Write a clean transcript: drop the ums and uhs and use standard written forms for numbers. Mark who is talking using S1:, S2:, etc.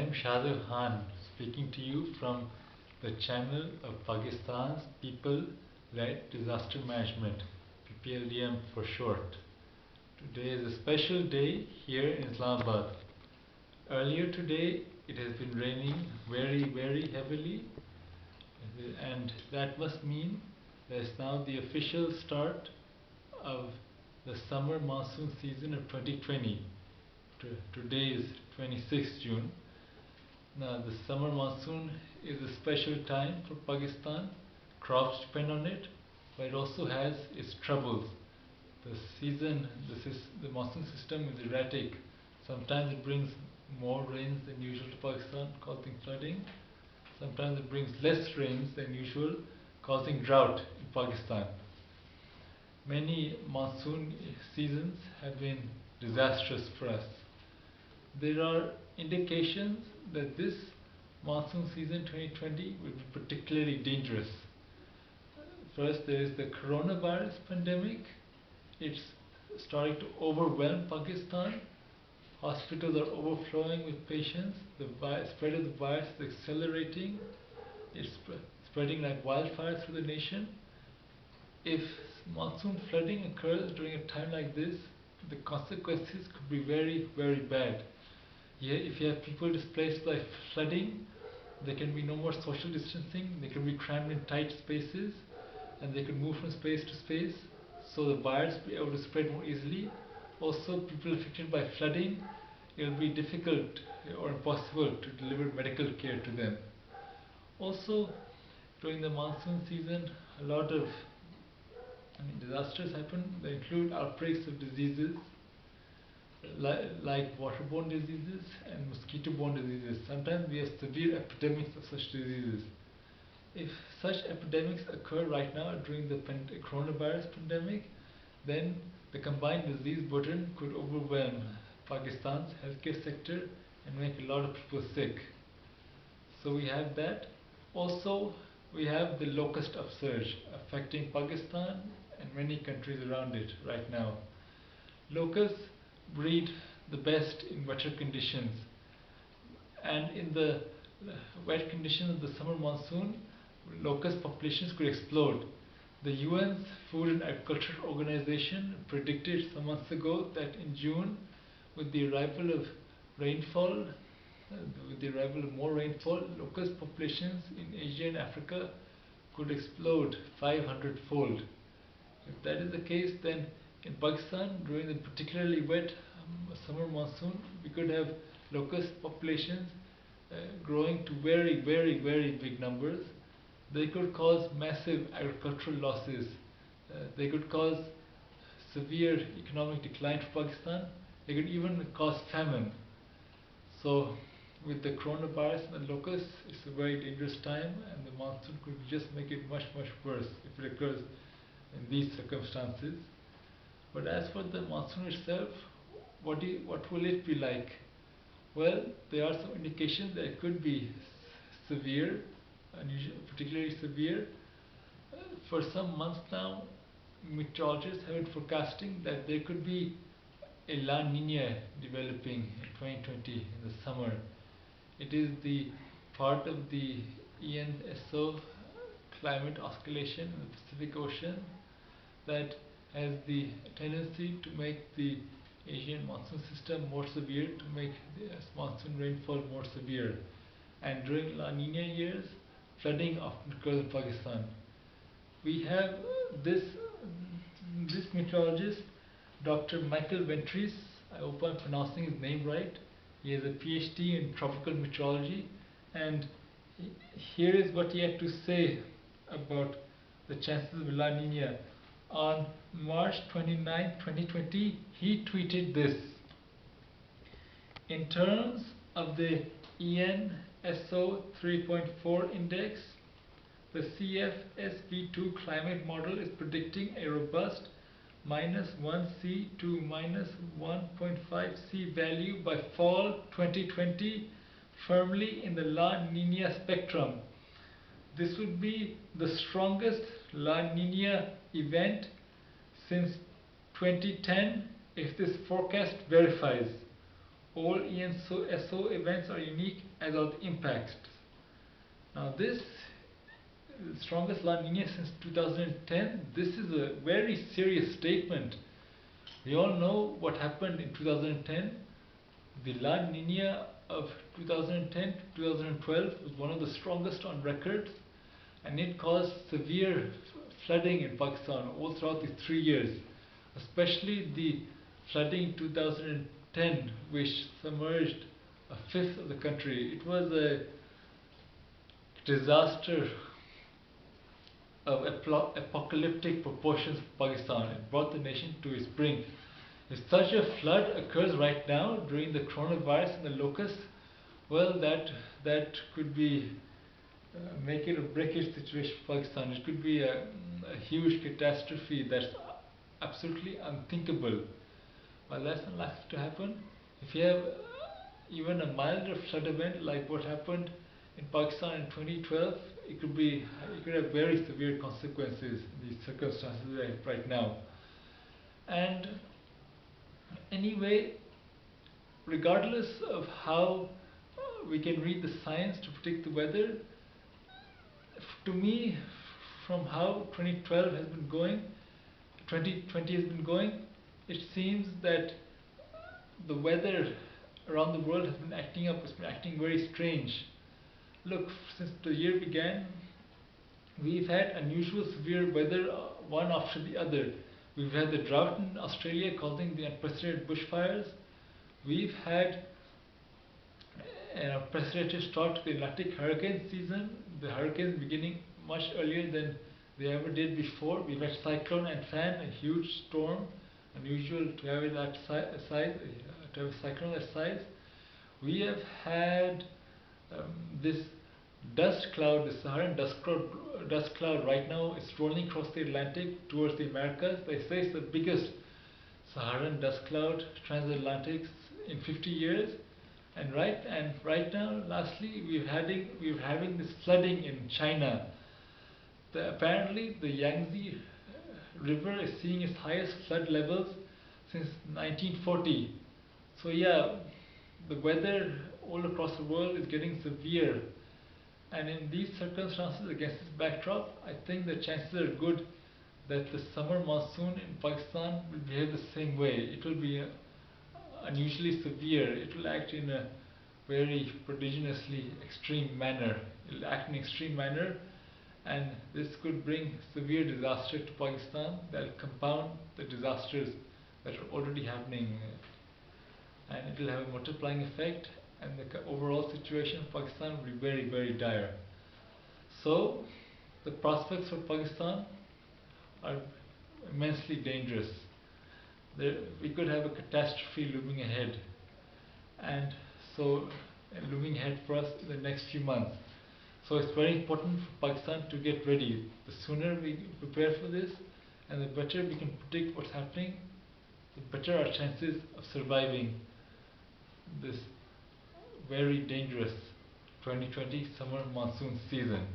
S1: am Shahzeb Khan speaking to you from the channel of Pakistan's People-Led Disaster Management, PPLDM for short. Today is a special day here in Islamabad. Earlier today it has been raining very heavily, and that must mean that it's now the official start of the summer monsoon season of 2020. Today is 26th June. Now the summer monsoon is a special time for Pakistan. Crops depend on it, but it also has its troubles. The monsoon system is erratic. Sometimes it brings more rains than usual to Pakistan, causing flooding. Sometimes it brings less rains than usual, causing drought in Pakistan. Many monsoon seasons have been disastrous for us. There are indications that this monsoon season 2020 will be particularly dangerous. First, there is the coronavirus pandemic. It's starting to overwhelm Pakistan. Hospitals are overflowing with patients. The spread of the virus is accelerating. It's spreading like wildfire through the nation. If monsoon flooding occurs during a time like this, the consequences could be very bad. If you have people displaced by flooding, there can be no more social distancing. They can be crammed in tight spaces, and they can move from space to space, so the virus will be able to spread more easily. Also, people affected by flooding, it will be difficult or impossible to deliver medical care to them. Also, during the monsoon season, a lot of disasters happen. They include outbreaks of diseases like waterborne diseases and mosquito-borne diseases. Sometimes we have severe epidemics of such diseases. If such epidemics occur right now during the coronavirus pandemic, then the combined disease burden could overwhelm Pakistan's healthcare sector and make a lot of people sick. So we have that. Also, we have the locust upsurge affecting Pakistan and many countries around it right now. Locusts breed the best in wetter conditions, and in the wet conditions of the summer monsoon, locust populations could explode. The UN's Food and Agriculture Organization predicted some months ago that in June, with the arrival of rainfall, more rainfall, locust populations in Asia and Africa could explode 500-fold. If that is the case, then in Pakistan, during the particularly wet summer monsoon, we could have locust populations growing to very big numbers. They could cause massive agricultural losses. They could cause severe economic decline for Pakistan. They could even cause famine. So, with the coronavirus and the locusts, it's a very dangerous time, and the monsoon could just make it much worse if it occurs in these circumstances. But as for the monsoon itself, what will it be like? Well, there are some indications that it could be severe, particularly severe. For some months now, meteorologists have been forecasting that there could be a La Nina developing in 2020 in the summer. It is the part of the ENSO climate oscillation in the Pacific Ocean that has the tendency to make the Asian monsoon system more severe, to make the monsoon rainfall more severe. And during La Nina years, flooding often occurs in Pakistan. We have this meteorologist, Dr. Michael Ventris. I hope I'm pronouncing his name right. He has a PhD in tropical meteorology, and here is what he had to say about the chances of La Nina. On March 29, 2020, he tweeted this: in terms of the ENSO 3.4 index, the CFSV2 climate model is predicting a robust -1C to -1.5C value by fall 2020, firmly in the La Nina spectrum. This would be the strongest La Nina event since 2010 if this forecast verifies. all ENSO events are unique, as are the impacts. Now this strongest La Nina since 2010, this is a very serious statement. We all know what happened in 2010. The La Nina of 2010 to 2012 was one of the strongest on record, and it caused severe flooding in Pakistan all throughout the 3 years, especially the flooding in 2010, which submerged a fifth of the country. It was a disaster of apocalyptic proportions for Pakistan. It brought the nation to its brink. If such a flood occurs right now during the coronavirus and the locusts, well, that could be make it or break it situation for Pakistan. It could be a huge catastrophe that's absolutely unthinkable. But that's unlikely to happen. If you have even a milder flood event like what happened in Pakistan in 2012, it could have very severe consequences in these circumstances right now. And anyway, regardless of how we can read the science to predict the weather, to me, from how 2012 has been going, 2020 has been going, it seems that the weather around the world has been acting up, it's been acting very strange. Look, since the year began, we've had unusual severe weather one after the other. We've had the drought in Australia causing the unprecedented bushfires. We've had an unprecedented start to the Atlantic hurricane season. The hurricanes beginning much earlier than they ever did before. We've had Cyclone and Fan, a huge storm, unusual to have it that size, to have a cyclone that size. We have had this dust cloud, the Saharan dust cloud right now is rolling across the Atlantic towards the Americas. They say it's the biggest Saharan dust cloud transatlantic in 50 years. And right now, lastly, we're having this flooding in China. Apparently, the Yangtze River is seeing its highest flood levels since 1940. So yeah, the weather all across the world is getting severe. And in these circumstances, against this backdrop, I think the chances are good that the summer monsoon in Pakistan will behave the same way. It will be unusually severe. It will act in a very prodigiously extreme manner. It will act in an extreme manner, and this could bring severe disaster to Pakistan that will compound the disasters that are already happening, and it will have a multiplying effect, and the overall situation of Pakistan will be very, very dire. So the prospects for Pakistan are immensely dangerous. We could have a catastrophe looming ahead, and so looming ahead for us in the next few months. So it's very important for Pakistan to get ready. The sooner we prepare for this, and the better we can predict what's happening, the better our chances of surviving this very dangerous 2020 summer monsoon season.